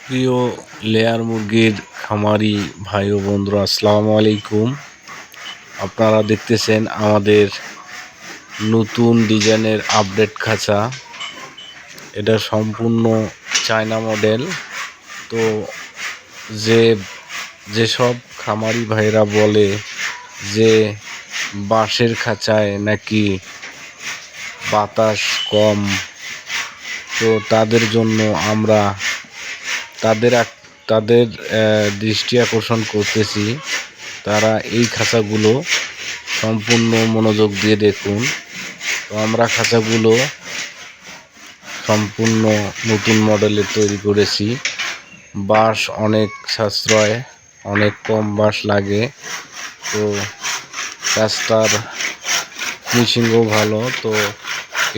প্রিয় লেয়ার মুরগির খামারি ভাই ও বন্ধুরা, আসসালামু আলাইকুম। আপনারা দেখতেছেন আমাদের নতুন ডিজাইনের আপডেট খাঁচা। এটা সম্পূর্ণ চায়না মডেল। তো যেসব খামারি ভাইরা বলে যে বাঁশের খাঁচায় নাকি বাতাস কম, তো তাদের জন্য আমরা তাদের দৃষ্টি আকর্ষণ করতেছি। তারা এই খাঁচাগুলো সম্পূর্ণ মনোযোগ দিয়ে দেখুন। তো আমরা খাঁচাগুলো সম্পূর্ণ নতুন মডেলের তৈরি করেছি। বাঁশ অনেক সাশ্রয়, অনেক কম বাঁশ লাগে। তো কাজটার ফিনিশিংও ভালো। তো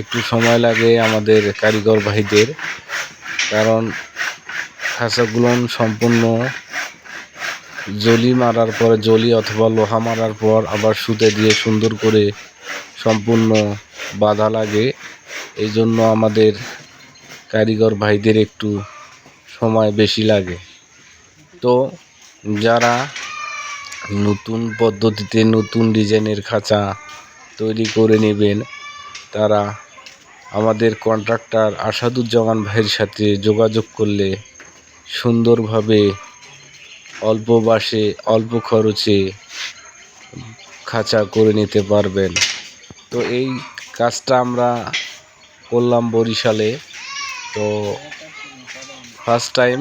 একটু সময় লাগে আমাদের কারিগর ভাইদের, কারণ খাঁচাগুলো সম্পূর্ণ জলি মারার পর, জলি অথবা লোহা মারার পর আবার সুতে দিয়ে সুন্দর করে সম্পূর্ণ বাঁধা লাগে। এই জন্য আমাদের কারিগর ভাইদের একটু সময় বেশি লাগে। তো যারা নতুন পদ্ধতিতে নতুন ডিজাইনের খাঁচা তৈরি করে নেবেন, তারা আমাদের কন্ট্রাক্টর আসাদুজ্জামান ভাইয়ের সাথে যোগাযোগ করলে সুন্দরভাবে অল্প বাঁশে অল্প খরচে খাঁচা করে নিতে পারবেন। তো এই কাজটা আমরা করলাম বরিশালে। তো ফার্স্ট টাইম।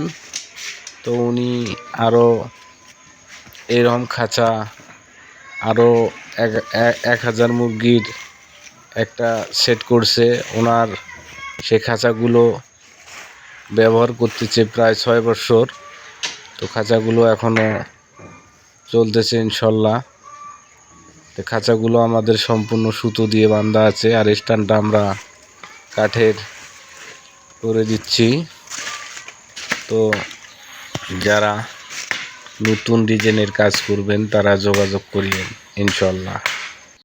তো উনি আরও এরকম খাঁচা আরও 1000 মুরগির একটা সেট করছে। ওনার সে খাঁচাগুলো ব্যবহার করতেছে প্রায় 6 বছর। তো খাঁচাগুলো এখনও চলতেছে ইনশাল্লাহ। তো খাঁচাগুলো আমাদের সম্পূর্ণ সুতো দিয়ে বাঁধা আছে, আর স্ট্যান্ডটা আমরা কাঠের করে দিচ্ছি। তো যারা নতুন ডিজাইনের কাজ করবেন তারা যোগাযোগ করিবেন ইনশাল্লাহ।